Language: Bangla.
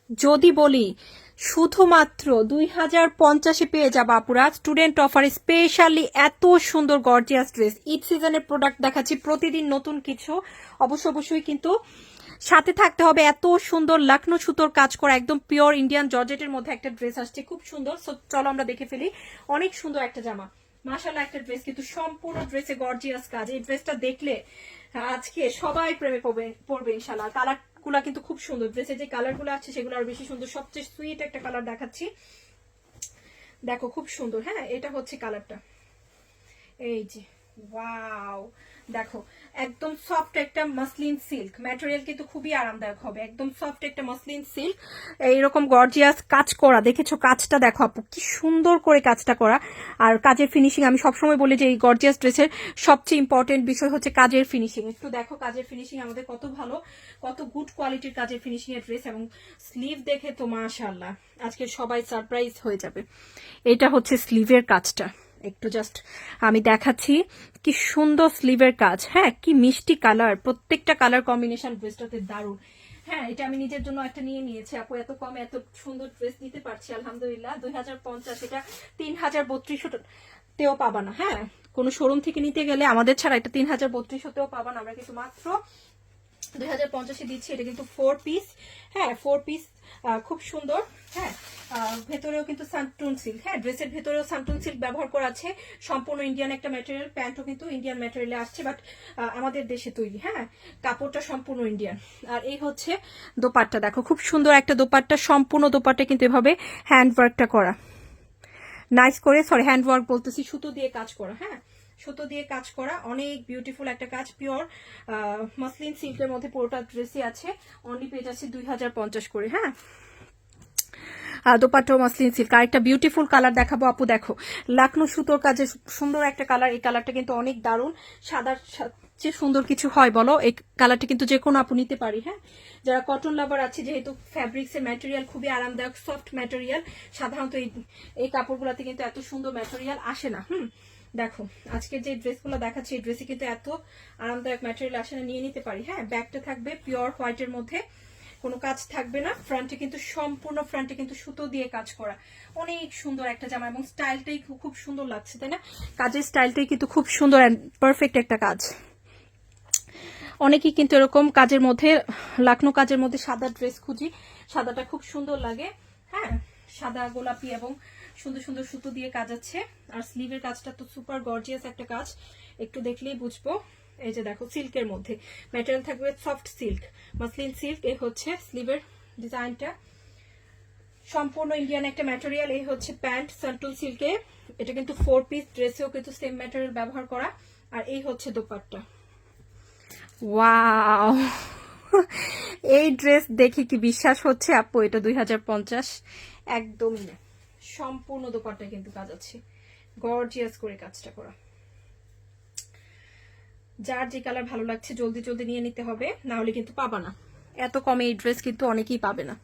যদি বলি শুধুমাত্র 2050-এ পেয়ে যাবো আপুরা স্টুডেন্ট অফারে স্পেশালি এত সুন্দর গর্জিয়াস ড্রেস। ঈদ সিজনের প্রোডাক্ট দেখাচ্ছি, প্রতিদিন নতুন কিছু। অবশ্যই কিন্তু সাথে থাকতে হবে। এত সুন্দর লখনৌ সুতোর কাজ করা একদম পিওর ইন্ডিয়ান জর্জেটের মধ্যে একটা ড্রেস আসছে, খুব সুন্দর। সো চলো আমরা দেখে ফেলি। অনেক সুন্দর একটা জামা, মাশাআল্লাহ একটা ড্রেস, কিন্তু সম্পূর্ণ ড্রেসে গর্জিয়াস কাজ। এই ড্রেসটা দেখলে আজকে সবাই প্রেমে পড়বে ইনশাআল্লাহ। কালার গুলা কিন্তু খুব সুন্দর, ড্রেসের যে কালার গুলো আছে সেগুলো আরো বেশি সুন্দর। সবচেয়ে সুইট একটা কালার দেখাচ্ছি, দেখো খুব সুন্দর। হ্যাঁ, এটা হচ্ছে কালারটা, এই যে ওয়াও, দেখো একদম সফট একটা মাসলিন সিল্ক ম্যাটেরিয়াল, কিন্তু খুবই আরামদায়ক হবে। একদম সফট একটা মাসলিন সিল্ক, এইরকম গর্জিয়াস কাজ করা। দেখেছো কাজটা, দেখো আপু কি সুন্দর করে কাজটা করা। আর কাজের ফিনিশিং, আমি সবসময় বলি যে এই গর্জিয়াস ড্রেসের সবচেয়ে ইম্পর্টেন্ট বিষয় হচ্ছে কাজের ফিনিশিং। একটু দেখো কাজের ফিনিশিং আমাদের কত ভালো, কত গুড কোয়ালিটির কাজের ফিনিশিং এর ড্রেস। এবং স্লিভ দেখে তো মাশাআল্লাহ আজকে সবাই সারপ্রাইজ হয়ে যাবে। এটা হচ্ছে স্লিভের কাজটা, একটু জাস্ট আমি দেখাচ্ছি কি সুন্দর স্লিভের কাজ। হ্যাঁ, কি মিষ্টি কালার, প্রত্যেকটা কালার কম্বিনেশন ড্রেসটাতে দারুণ। হ্যাঁ, এটা আমি নিজের জন্য একটা নিয়ে নিয়েছি আপু, এত কমে এত সুন্দর ড্রেস নিতে পারছি আলহামদুলিল্লাহ। 2050, এটা 3032তেও পাবা না। হ্যাঁ, কোনো শোরুম থেকে নিতে গেলে আমাদের ছাড়া এটা 3032তেও পাবা না। আমরা কিন্তু মাত্র 2050-এ দিচ্ছি। এটা কিন্তু 4 পিস। হ্যাঁ, 4 পিস, খুব সুন্দর। হ্যাঁ, ভেতরেও কিন্তু সানটুন সিল্ক। হ্যাঁ, ড্রেসের ভেতরেও সানটুন সিল্ক ব্যবহার করা আছে। সম্পূর্ণ ইন্ডিয়ান একটা ম্যাটেরিয়াল, প্যান্টও কিন্তু ইন্ডিয়ান ম্যাটেরিয়ালে আসছে, বাট আমাদের দেশে তৈরি। হ্যাঁ, কাপড়টা সম্পূর্ণ ইন্ডিয়ান। আর এই হচ্ছে দোপাট্টা, দেখো খুব সুন্দর একটা দোপাট্টা। সম্পূর্ণ দোপাট্টা কিন্তু এভাবে হ্যান্ড ওয়ার্কটা করা, নাইস করে, সরি হ্যান্ড ওয়ার্ক বলতেছি, সুতো দিয়ে কাজ করা। হ্যাঁ, সুতো দিয়ে কাজ করা, অনেক বিউটিফুল একটা কাজ। পিওর মাসলিন সিল্কের মধ্যে পুরোটা ড্রেসই আছে। অনলি পেজ আছে 2050 করে। হ্যাঁ, দোপাট্টা মাসলিন সিল্ক। আরেকটা বিউটিফুল কালার দেখাবো আপু, দেখো লখনৌ সুতোর কাজে সুন্দর একটা কালার। এই কালারটা কিন্তু অনেক দারুণ। সাদার যে সুন্দর কিছু হয় বলো, এই কালারটা কিন্তু যে কোনো আপু নিতে পারি। হ্যাঁ, যারা কটন লাভার আছে, যেহেতু ফ্যাব্রিক্স এর ম্যাটেরিয়াল খুবই আরামদায়ক, সফট ম্যাটেরিয়াল। সাধারণত এই কাপড়গুলোতে কিন্তু এত সুন্দর ম্যাটেরিয়াল আসে না। দেখো আজকে যে ড্রেসগুলো দেখাচ্ছি, এই ড্রেসে কিন্তু এত আরামদায়ক ম্যাটেরিয়াল আসে না, নিয়ে নিতে পারি। হ্যাঁ, ব্যাগটা থাকবে পিওর হোয়াইটের মধ্যে, কোনো কাজ থাকবে না। ফ্রন্টে কিন্তু সম্পূর্ণ ফ্রন্টে কিন্তু সুতো দিয়ে কাজ করা, অনেক সুন্দর একটা জামা। এবং স্টাইলটাই খুব সুন্দর লাগছে, তাই না? কাজের স্টাইলটাই কিন্তু খুব সুন্দর অ্যান্ড পারফেক্ট একটা কাজ। অনেকেই কিন্তু এরকম কাজের মধ্যে, লখনৌ কাজের মধ্যে সাদা ড্রেস খুঁজি, সাদাটা খুব সুন্দর লাগে। হ্যাঁ, সাদা গোলাপি এবং সুন্দর সুন্দর সুতো দিয়ে কাজ আছে। আর স্লিভের কাজটা তো সুপার গর্জিয়াস একটা কাজ, একটু দেখলেই বুঝবো। এই যে দেখো সিল্কের মধ্যে ম্যাটেরিয়াল থাকবে সফট সিল্ক, মাসলিন সিল্ক। এই হচ্ছে স্লিভের ডিজাইনটা, সম্পূর্ণ ইন্ডিয়ান একটা ম্যাটেরিয়াল। এই হচ্ছে প্যান্ট সান্টুন সিল্কে, এটা কিন্তু 4 পিস ড্রেসেও কিন্তু সেম ম্যাটেরিয়াল ব্যবহার করা। আর এই হচ্ছে দোপাট্টা, ওয়াও এই ড্রেস দেখি কি বিশ্বাস হচ্ছে আপু এটা 2050? একদমই না। সম্পূর্ণ দোপাট্টা কিন্তু কাজ আছে, গর্জিয়াস করে কাজটা করা। যার যে কালার ভালো লাগছে জলদি জলদি নিয়ে নিতে হবে, না হলে কিন্তু পাবা না। এত কমে এই ড্রেস কিন্তু অনেকেই পাবে না।